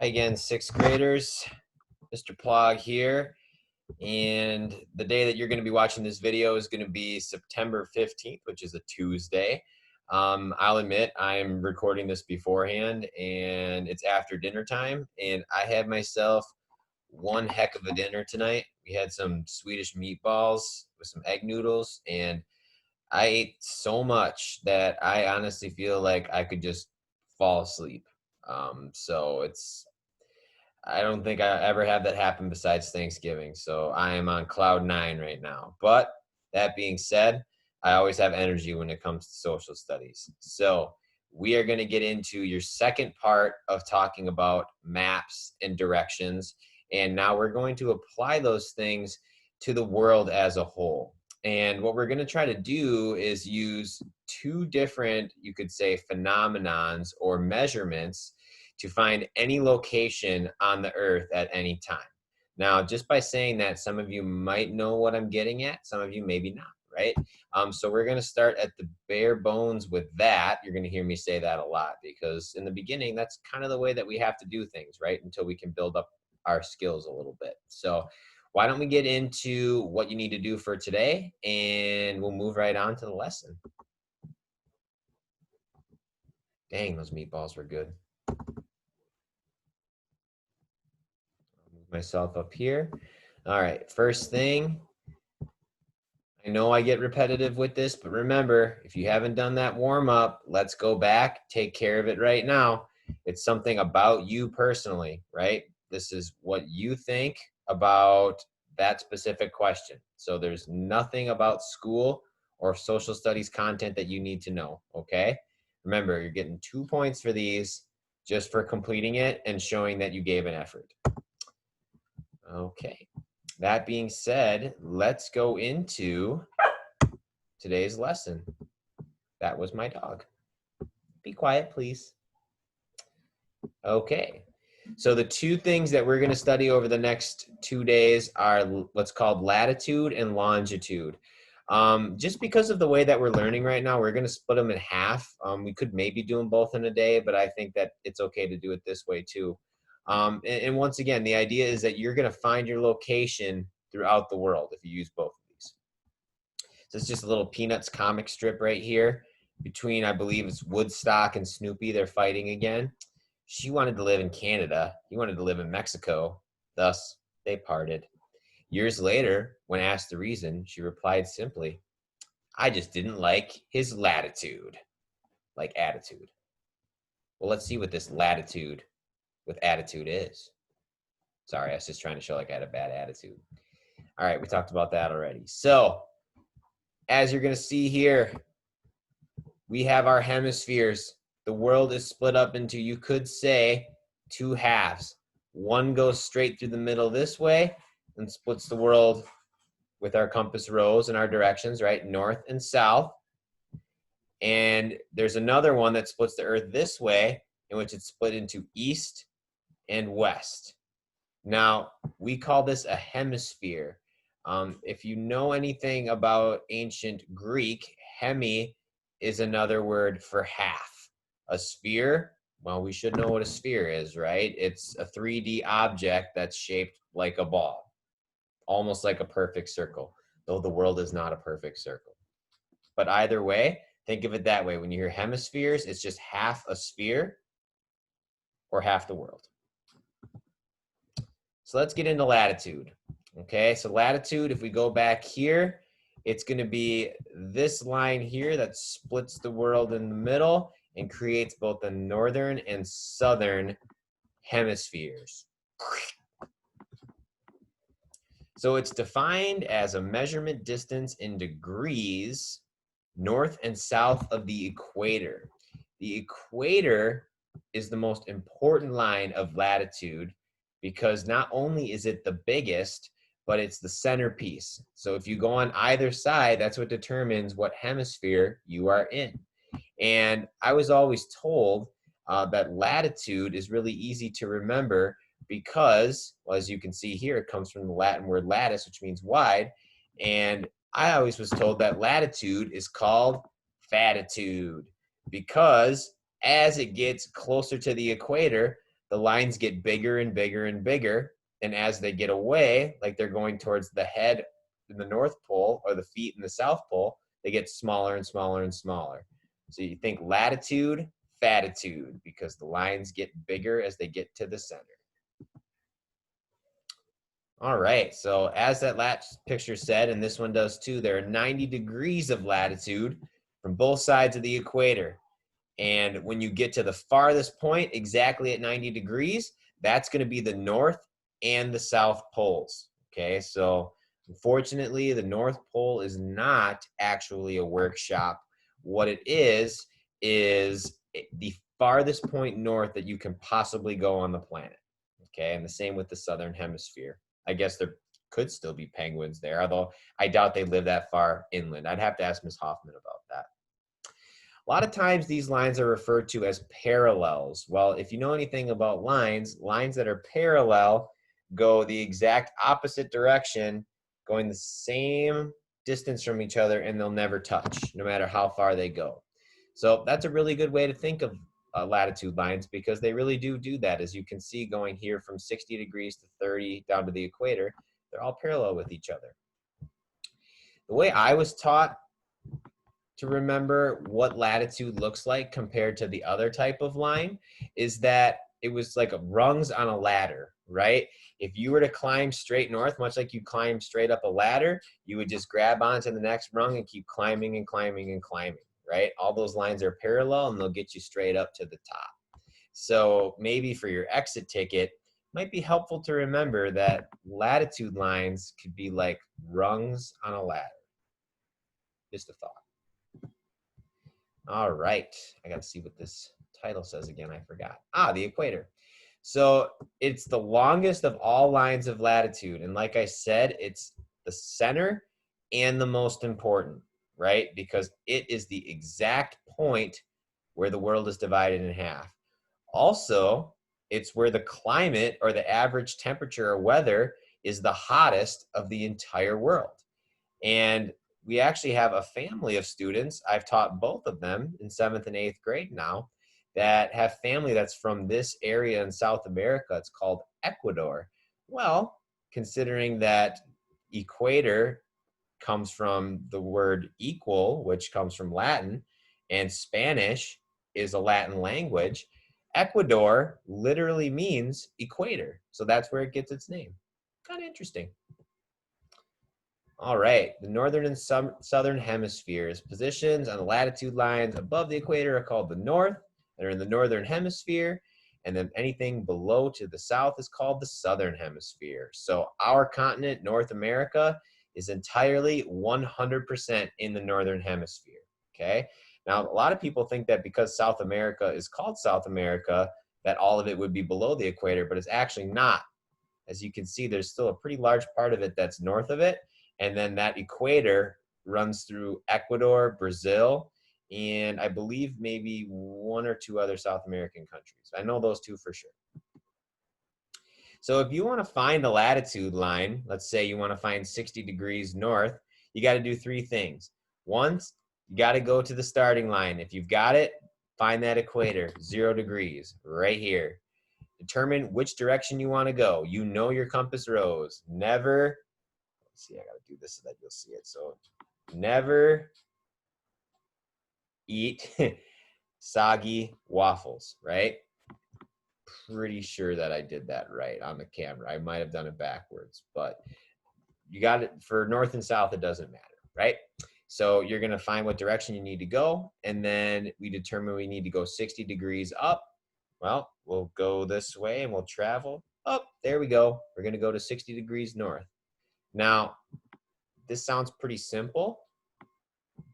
Again, sixth graders, Mr. Plog here. And the day that you're going to be watching this video is going to be September 15th, which is a Tuesday. I'll admit I'm recording this beforehand and it's after dinner time. And I had myself one heck of a dinner tonight. We had some Swedish meatballs with some egg noodles, and I ate so much that I honestly feel like I could just fall asleep. I don't think I ever have that happen besides Thanksgiving. So I am on cloud nine right now. But that being said, I always have energy when it comes to social studies. So we are going to get into your second part of talking about maps and directions. And now we're going to apply those things to the world as a whole. And what we're going to try to do is use two different, you could say, phenomenons or measurements to find any location on the earth at any time. Now, just by saying that, some of you might know what I'm getting at, some of you maybe not, right? So we're gonna start at the bare bones with that. You're gonna hear me say that a lot because in the beginning, that's kind of the way that we have to do things, right? Until we can build up our skills a little bit. So why don't we get into what you need to do for today, and we'll move right on to the lesson. Dang, those meatballs were good. Myself up here. All right, first thing, I know I get repetitive with this, but remember, if you haven't done that warm up, let's go back, take care of it right now. It's something about you personally, right? This is what you think about that specific question. So there's nothing about school or social studies content that you need to know, okay? Remember, you're getting 2 points for these just for completing it and showing that you gave an effort. Okay, that being said, let's go into today's lesson. That was my dog. Be quiet, please. Okay, so the two things that we're going to study over the next 2 days are what's called latitude and longitude. Just because of the way that we're learning right now, we're going to split them in half. We could maybe do them both in a day, but I think that it's okay to do it this way too. And once again, the idea is that you're going to find your location throughout the world if you use both of these. So it's just a little Peanuts comic strip right here between, I believe it's Woodstock and Snoopy. They're fighting again. She wanted to live in Canada. He wanted to live in Mexico. Thus, they parted. Years later, when asked the reason, she replied simply, "I just didn't like his latitude," like attitude. Well, let's see what this latitude with attitude is. Sorry, I was just trying to show like I had a bad attitude. All right, we talked about that already. So, as you're going to see here, we have our hemispheres. The world is split up into, you could say, two halves. One goes straight through the middle this way and splits the world with our compass rose and our directions, right? North and south. And there's another one that splits the earth this way, in which it's split into east and west. Now, we call this a hemisphere. If you know anything about ancient Greek, hemi is another word for half. A sphere, well, we should know what a sphere is, right? It's a 3D object that's shaped like a ball, almost like a perfect circle, though the world is not a perfect circle. But either way, think of it that way. When you hear hemispheres, it's just half a sphere or half the world. So let's get into latitude. Okay, so latitude, if we go back here, it's going to be this line here that splits the world in the middle and creates both the northern and southern hemispheres. So it's defined as a measurement distance in degrees north and south of the equator. The equator is the most important line of latitude because not only is it the biggest, but it's the centerpiece. So if you go on either side, that's what determines what hemisphere you are in. And I was always told that latitude is really easy to remember because, well, as you can see here, it comes from the Latin word latus, which means wide. And I always was told that latitude is called fatitude because as it gets closer to the equator, the lines get bigger and bigger and bigger. And as they get away, like they're going towards the head in the North Pole or the feet in the South Pole, they get smaller and smaller and smaller. So you think latitude, fatitude, because the lines get bigger as they get to the center. All right, so as that last picture said, and this one does too, there are 90 degrees of latitude from both sides of the equator. And when you get to the farthest point, exactly at 90 degrees, that's going to be the North and the South poles. Okay, so unfortunately, the North Pole is not actually a workshop. What it is the farthest point north that you can possibly go on the planet. Okay, and the same with the Southern Hemisphere. I guess there could still be penguins there, although I doubt they live that far inland. I'd have to ask Ms. Hoffman about that. A lot of times these lines are referred to as parallels. Well, if you know anything about lines, lines that are parallel go the exact opposite direction, going the same distance from each other, and they'll never touch, no matter how far they go. So that's a really good way to think of latitude lines, because they really do that. As you can see, going here from 60 degrees to 30 down to the equator, they're all parallel with each other. The way I was taught to remember what latitude looks like compared to the other type of line is that it was like rungs on a ladder, right? If you were to climb straight north, much like you climb straight up a ladder, you would just grab onto the next rung and keep climbing and climbing and climbing, right? All those lines are parallel and they'll get you straight up to the top. So maybe for your exit ticket, it might be helpful to remember that latitude lines could be like rungs on a ladder. Just a thought. All right, I got to see what this title says again. I forgot. The equator. So it's the longest of all lines of latitude. And like I said, it's the center and the most important, right? Because it is the exact point where the world is divided in half. Also, it's where the climate or the average temperature or weather is the hottest of the entire world. And we actually have a family of students, I've taught both of them in 7th and 8th grade now, that have family that's from this area in South America. It's called Ecuador. Well, considering that equator comes from the word equal, which comes from Latin, and Spanish is a Latin language, Ecuador literally means equator. So that's where it gets its name. Kind of interesting. All right, the northern and southern hemispheres. Positions on the latitude lines above the equator are called the north. They're in the northern hemisphere. And then anything below to the south is called the southern hemisphere. So our continent, North America, is entirely 100% in the northern hemisphere, okay? Now, a lot of people think that because South America is called South America, that all of it would be below the equator, but it's actually not. As you can see, there's still a pretty large part of it that's north of it. And then that equator runs through Ecuador, Brazil, and I believe maybe one or two other South American countries. I know those two for sure. So if you want to find a latitude line, let's say you want to find 60 degrees north, you got to do three things. One, you got to go to the starting line. If you've got it, find that equator, 0 degrees, right here. Determine which direction you want to go. You know your compass rose. Never, let's see, I got to do this so that you'll see it. So never eat soggy waffles, right? Pretty sure that I did that right on the camera. I might have done it backwards, but you got it. For north and south, it doesn't matter, right? So you're going to find what direction you need to go, and then we determine we need to go 60 degrees up. Well, we'll go this way and we'll travel up. There we go. We're going to go to 60 degrees north. Now, this sounds pretty simple,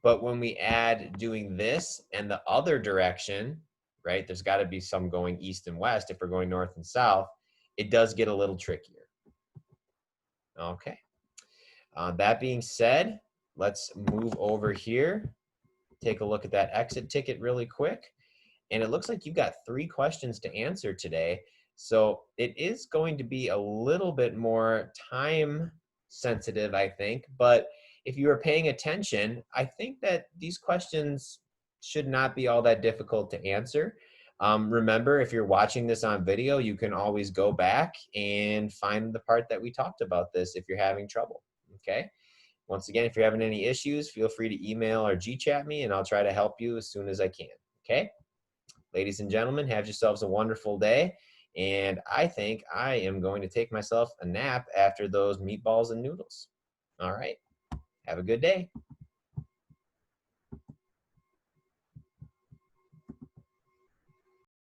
but when we add doing this and the other direction, right, there's got to be some going east and west if we're going north and south, it does get a little trickier. Okay. That being said, let's move over here, take a look at that exit ticket really quick. And it looks like you've got 3 questions to answer today. So it is going to be a little bit more time sensitive, I think. But if you are paying attention, I think that these questions should not be all that difficult to answer. Remember, if you're watching this on video, you can always go back and find the part that we talked about this if you're having trouble. Okay. Once again, if you're having any issues, feel free to email or G-chat me, and I'll try to help you as soon as I can. Okay. Ladies and gentlemen, have yourselves a wonderful day. And I think I am going to take myself a nap after those meatballs and noodles. All right. Have a good day.